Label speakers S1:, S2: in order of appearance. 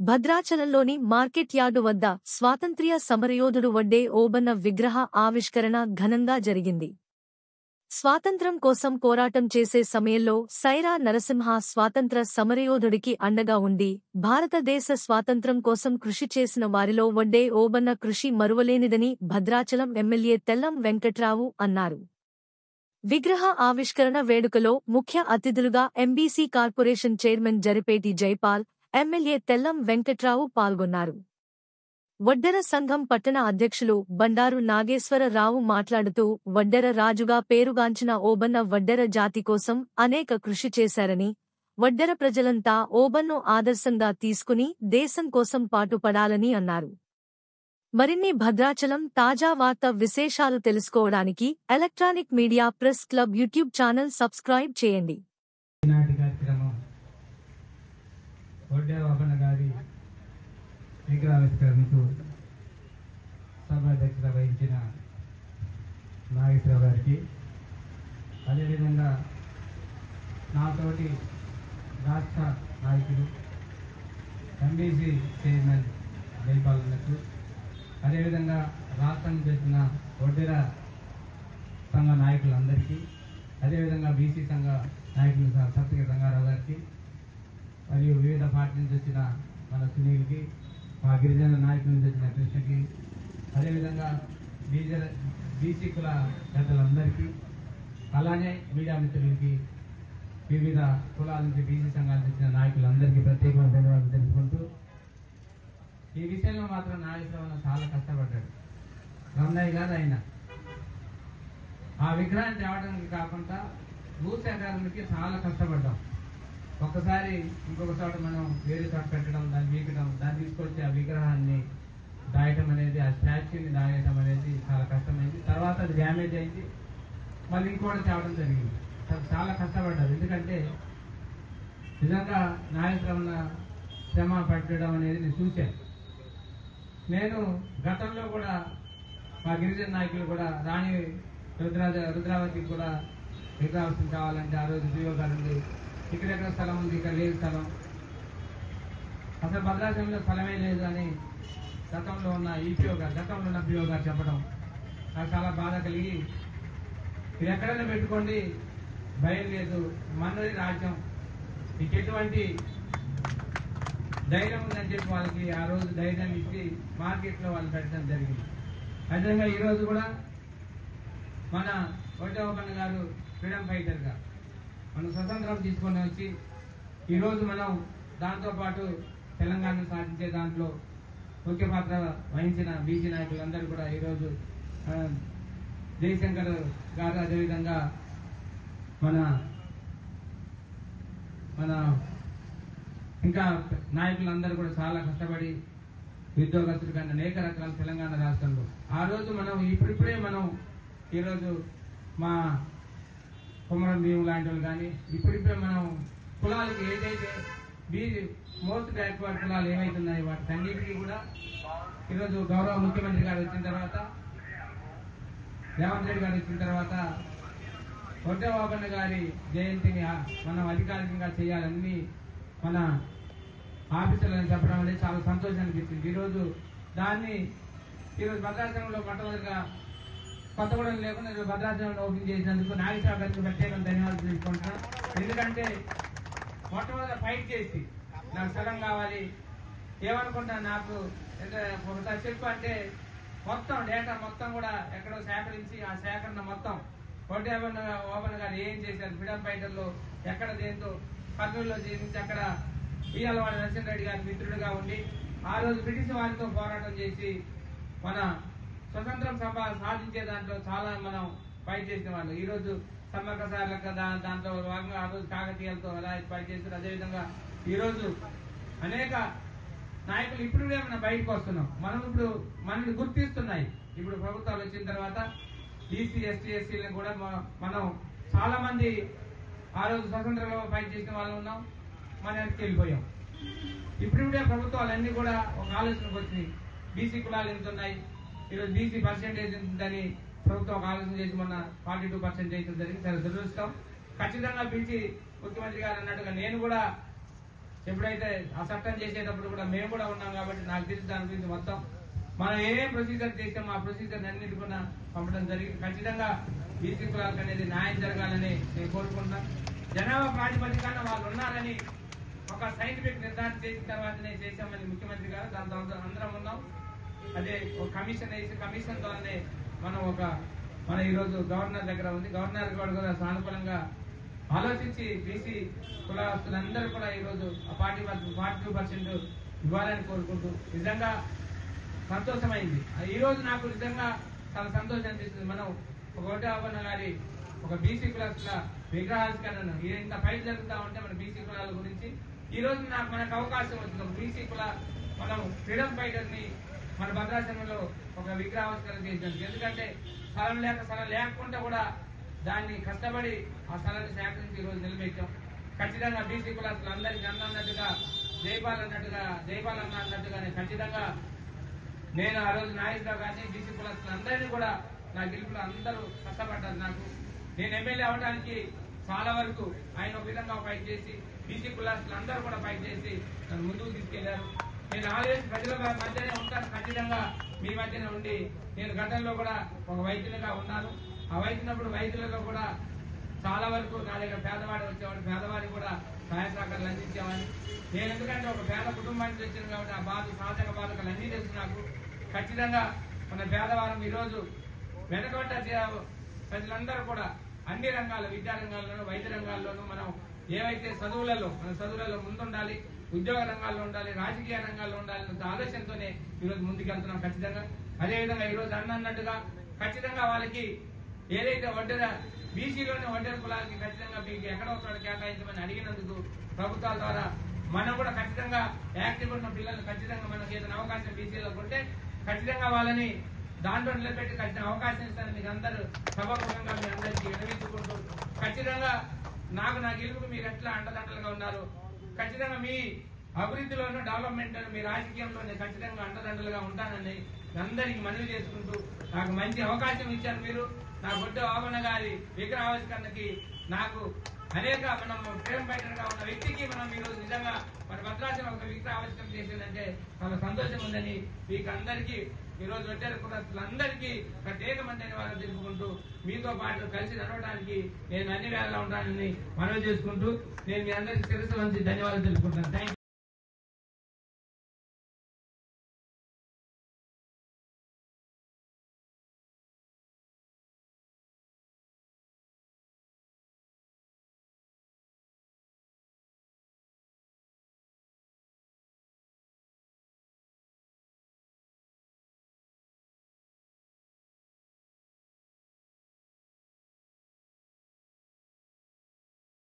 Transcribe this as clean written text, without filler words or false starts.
S1: భద్రాచలంలోని market yard వద్ద స్వాతంత్ర్య సమరయోధుడు వడ్డే ఓబన్న విగ్రహ ఆవిష్కరణ ఘనంగా జరిగింది. స్వాతంత్ర్యం కోసం పోరాటం చేసే సమయంలో సైరా నరసింహ స్వాతంత్ర సమరయోధుడికి అండగా ఉండి భారతదేశ స్వాతంత్ర్యం కోసం కృషి చేసిన వారిలో వడ్డే ఓబన్న కృషి మరువలేనిదని భద్రాచలం ఎమ్మెల్యే తెల్లం వెంకట్రావు అన్నారు. విగ్రహ ఆవిష్కరణ వేడుకలో ముఖ్య అతిథులుగా MBC corporation chairman Jaripeti Jaipal, MLA Tellam Venkatrao పాల్గొన్నారు. వడ్డెర సంఘం పట్టణ అధ్యక్షులు బండారు నాగేశ్వరరావు మాట్లాడుతూ వడ్డెర రాజుగా పేరుగాంచిన ఓబన్న వడ్డెర జాతి కోసం అనేక కృషి చేశారని, వడ్డెర ప్రజలంతా ఓబన్ను ఆదర్శంగా తీసుకుని దేశం కోసం పాటుపడాలని అన్నారు. మరిన్ని భద్రాచలం తాజా వార్త విశేషాలు తెలుసుకోవడానికి electronic media press club YouTube channel subscribe చేయండి.
S2: వడ్డెర ఓబన్న గారి విగ్రహావిష్కరణకు సభాధ్యక్షత వహించిన నాగేశ్వరరావు గారికి, అదేవిధంగా నాతోటి రాష్ట్ర నాయకులు ఎంబీసీ చైర్మన్ జైపాలకు, అదేవిధంగా రాష్ట్రం చేసిన వడ్డెర సంఘ నాయకులందరికీ, అదేవిధంగా బీసీ సంఘ నాయకులు సత్తిక రంగారావు గారికి, మరియు వివిధ పార్టీ నుంచి వచ్చిన మన సునీల్కి, మా గిరిజన నాయకుల నుంచి వచ్చిన కృష్ణకి, అదేవిధంగా బీసీ కుల పెద్దలందరికీ, అలానే మీడియా మిత్రులకి, వివిధ కులాల నుంచి బీసీ సంఘాల నుంచి వచ్చిన నాయకులందరికీ ప్రత్యేకమైన ధన్యవాదాలు తెలుసుకుంటూ, ఈ విషయంలో మాత్రం నాగేశ్వరరావు చాలా కష్టపడ్డాడు. రమణయ్య గారు ఆయన ఆ విగ్రహాన్ని తేవడానికి కాకుండా భూసేకరణకి చాలా కష్టపడ్డాం. ఒక్కసారి ఇంకొక చోట మనం వేరే చోట పెట్టడం, దాన్ని వీకడం, దాన్ని తీసుకొచ్చి ఆ విగ్రహాన్ని దాయటం అనేది, ఆ స్టాచ్యూని దాయటం అనేది చాలా కష్టమైంది. తర్వాత అది డ్యామేజ్ అయింది, మళ్ళీ ఇంకోటి తేవడం జరిగింది. చాలా కష్టపడ్డారు. ఎందుకంటే నిజంగా నాగేశ్వరరావు శ్రమ పట్టడం అనేది నేను చూశాను. నేను గతంలో కూడా మా గిరిజన నాయకులు కూడా రాణి రుద్రావతికి కూడా విగ్రహావిష్కరణ కావాలంటే ఆ రోజు ఉపయోగాలు ఇక్కడెక్కడ స్థలం ఉంది, ఇక్కడ లేదు స్థలం, అసలు భద్రాచలంలో స్థలమే లేదు అని గతంలో ఉన్న ఈపీఓ గారు, గతంలో ఉన్న పిఓ గారు చెప్పడం నాకు చాలా బాధ కలిగి, మీరు ఎక్కడైనా పెట్టుకోండి, భయం లేదు, మనది రాజ్యం, మీకు ఎటువంటి ధైర్యం ఉందని చెప్పి వాళ్ళకి ఆ రోజు ధైర్యం ఇచ్చి మార్కెట్లో వాళ్ళు పెట్టడం జరిగింది. అదేవిధంగా ఈరోజు కూడా మన వడ్డెర ఓబన్న గారు ఫ్రీడమ్ ఫైటర్గా మనం స్వతంత్రం తీసుకొని వచ్చి ఈరోజు మనం దాంతోపాటు తెలంగాణను సాధించే దాంట్లో ముఖ్య పాత్ర వహించిన బీసీ నాయకులందరూ కూడా ఈరోజు జయశంకర్ గారు, అదేవిధంగా మన మన ఇంకా నాయకులందరూ కూడా చాలా కష్టపడి ఉద్యోగస్తులు కానీ అనేక రకాల తెలంగాణ రాష్ట్రంలో ఆ రోజు మనం ఇప్పుడిప్పుడే మనం ఈరోజు మా కుమరం భీము లాంటి వాళ్ళు కానీ ఇప్పుడిప్పుడే మనం కులాలకి ఏదైతే మోస్ట్ బ్యాక్వర్డ్ కులాలు ఏమైతున్నాయి వాటికన్నిటికీ కూడా ఈరోజు గౌరవ ముఖ్యమంత్రి గారు వచ్చిన తర్వాత, రేవంత్ రెడ్డి గారు వచ్చిన తర్వాత వడ్డెర ఓబన్న గారి జయంతిని మనం అధికారికంగా చేయాలని మన ఆఫీసర్లను చెప్పడం అనేది చాలా సంతోషం అనిపించింది. ఈరోజు దాన్ని భద్రాచలంలో మొట్టమొదటిగా కొత్తగూడెం లేకుండా భద్రాచలంలో ఓపెన్ చేసినందుకు నాగేశ్వరరావు గారికి ప్రత్యేకంగా ధన్యవాదాలు తెలుసుకుంటున్నాను. ఎందుకంటే మొట్టమొదటి ఫైట్ చేసి నాకు స్థలం కావాలి ఏమనుకుంటా, నాకు ఒకసారి చెప్పు అంటే మొత్తం డేటా మొత్తం కూడా ఎక్కడో సేకరించి ఆ సేకరణ మొత్తం వడ్డెర ఓబన్న గారు ఏం చేశారు, ఫ్రీడమ్ ఫైటర్లో ఎక్కడ దేంతో కర్నూలులో చేయించి అక్కడ ఈయలవాడ నరసింహారెడ్డి గారి మిత్రుడిగా ఉండి ఆ రోజు బ్రిటిష్ వారితో పోరాటం చేసి మన స్వతంత్రం సాధించే దాంట్లో చాలా మనం ఫైట్ చేసిన వాళ్ళు. ఈ రోజు సమ్మక్క సారక్క దాంట్లో భాగంగా ఆ రోజు కాకతీయాలతో అలా ఫైట్ చేస్తారు. అదేవిధంగా ఈరోజు అనేక నాయకులు ఇప్పుడే మనం బయటకు వస్తున్నాం. మనం ఇప్పుడు మనల్ని గుర్తిస్తున్నాయి. ఇప్పుడు ప్రభుత్వాలు వచ్చిన తర్వాత బీసీ ఎస్టీ ఎస్సీలను కూడా మనం చాలా మంది ఆ రోజు స్వతంత్రంలో ఫైట్ చేసిన వాళ్ళు ఉన్నాం, మన వెనక్కి వెళ్ళిపోయాం. ఇప్పుడే ప్రభుత్వాలన్నీ కూడా ఒక ఆలోచనకు వచ్చినాయి, బీసీ కులాలు ఎంత ఉన్నాయి, ఈరోజు బీసీ పర్సెంటేజ్ ఉందని ప్రభుత్వం ఒక ఆలోచన చేసి మొన్న 42% చేయడం జరిగింది. చాలా దురదృష్టం. ఖచ్చితంగా బీసీ ముఖ్యమంత్రి గారు అన్నట్టుగా నేను కూడా ఎప్పుడైతే ఆ చట్టం చేసేటప్పుడు కూడా మేము కూడా ఉన్నాం కాబట్టి నాకు తెలిసి దాని గురించి మొత్తం మనం ఏమేం ప్రొసీజర్ చేసామో ఆ ప్రొసీజర్ అన్నిటి కూడా పంపడం జరిగింది. ఖచ్చితంగా బీసీ కులాలకు అనేది న్యాయం జరగాలని నేను కోరుకుంటున్నాను. జనాభా ప్రాతిపదికన వాళ్ళు ఉన్నారని ఒక సైంటిఫిక్ నిర్ధారణ చేసిన తర్వాతనే చేశామని ముఖ్యమంత్రి గారు దాని తర్వాత అందరం ఉన్నాం. అదే ఒక కమిషన్ వేసి కమిషన్ ద్వారానే మన ఈరోజు గవర్నర్ దగ్గర ఉంది. గవర్నర్ కూడా సానుకూలంగా ఆలోచించి బీసీ కులస్తులందరూ కూడా ఈరోజు 42% ఇవ్వాలని కోరుకుంటూ నిజంగా సంతోషమైంది. ఈ రోజు నాకు నిజంగా చాలా సంతోషం అనిపిస్తుంది. మనం ఒక ఓటావన్న గారి ఒక బీసీ కులస్తుల విగ్రహావిష్కరణ ఇంత ఫైట్ జరుగుతూ ఉంటే మన బీసీ కులాల గురించి ఈ రోజు మనకు అవకాశం వచ్చింది. ఒక బీసీ కుల మనం ఫ్రీడమ్ ఫైటర్ ని మన భద్రాచలంలో ఒక విగ్రహావిష్కరణ చేసినందుకు. ఎందుకంటే స్థలం లేకుండా కూడా దాన్ని కష్టపడి ఆ స్థలాన్ని సేకరించి ఈ రోజు నిలబెట్టాం. ఖచ్చితంగా బీసీ కులస్తులు అందరికీ అన్నట్టుగా జైపాలన్న అన్నట్టుగానే ఖచ్చితంగా నేను ఆ రోజు నాగేశ్వరరావు గారిని బీసీ కులస్తులు అందరినీ కూడా నా గెలుపులో అందరూ కష్టపడ్డారు. నాకు నేను ఎమ్మెల్యే అవడానికి చాలా వరకు ఆయన ఒక విధంగా ఫైట్ చేసి బీసీ కులస్తులు అందరూ కూడా ఫైట్ చేసి నన్ను ముందుకు తీసుకెళ్లారు. నేను ఆల్వేస్ ప్రజల మధ్యనే ఉంటాను. ఖచ్చితంగా మీ మధ్యనే ఉండి నేను గతంలో కూడా ఒక వైద్యులుగా ఉన్నాను. ఆ వైద్యులలో కూడా చాలా వరకు నా దగ్గర పేదవాడు వచ్చేవాడు. పేదవాడికి కూడా సహాయ సహకారాలు అందించేవాడిని. నేను ఎందుకంటే ఒక పేద కుటుంబానికి వచ్చాను కాబట్టి ఆ సాధక బాధకాలు అన్నీ తెలుసు నాకు. ఖచ్చితంగా మన పేదవారం ఈరోజు వెనకబడ్డ ప్రజలందరూ కూడా అన్ని రంగాల్లో విద్యా రంగాల్లోనూ వైద్య రంగాల్లోనూ మనం ఏవైతే చదువులలో ముందుండాలి, ఉద్యోగ రంగాల్లో ఉండాలి, రాజకీయ రంగాల్లో ఉండాలి ఆలోచనతోనే ఈరోజు ముందుకెళ్తున్నాం. ఖచ్చితంగా అదేవిధంగా ఈరోజు అన్నట్టుగా ఖచ్చితంగా వాళ్ళకి ఏదైతే బీసీలోని ఒంటరి కులాలకి ఖచ్చితంగా మీకు ఎక్కడో చోట కేటాయించమని అడిగినందుకు ప్రభుత్వాల ద్వారా మనం కూడా ఖచ్చితంగా యాక్టివ్ ఉన్న పిల్లలు ఖచ్చితంగా మనకి ఏదైనా అవకాశం బీసీలో ఉంటే ఖచ్చితంగా వాళ్ళని దాంట్లో నిలబెట్టి ఖచ్చితంగా అవకాశం ఇస్తారని మీకు అందరూ సభాముఖంగా మీ అందరికీ వినవించుకుంటూ ఖచ్చితంగా నా గెలుపుకు మీరు ఎట్లా అండదండలుగా ఉన్నారు. ఖచ్చితంగా మీ అభివృద్ధిలోనూ డెవలప్మెంట్ మీ రాజకీయంలోనే ఖచ్చితంగా అండదండలుగా ఉంటానని అందరికి మనవి చేసుకుంటూ నాకు మంచి అవకాశం ఇచ్చారు మీరు. నా బొడ్డు ఆవన్న గారి విగ్రహావిష్కరణకి నాకు అనేక మనం ప్రేమ బయటగా ఉన్న వ్యక్తికి మనం ఈరోజు నిజంగా మన భద్రాచలం ఒక విగ్రహావిష్కరణ చేసిందంటే చాలా సంతోషం ఉందని మీకు అందరికీ ఈరోజు ఒంటరి కులస్తులందరికీ ప్రత్యేకమైన ధన్యవాదాలు తెలుపుకుంటూ మీతో పాటు కలిసి నడవడానికి నేను అన్ని వేళలా ఉంటానని మనవి చేసుకుంటూ నేను మీ అందరికీ శిరస్సు వంచి ధన్యవాదాలు తెలుపుకుంటాను. Thank you.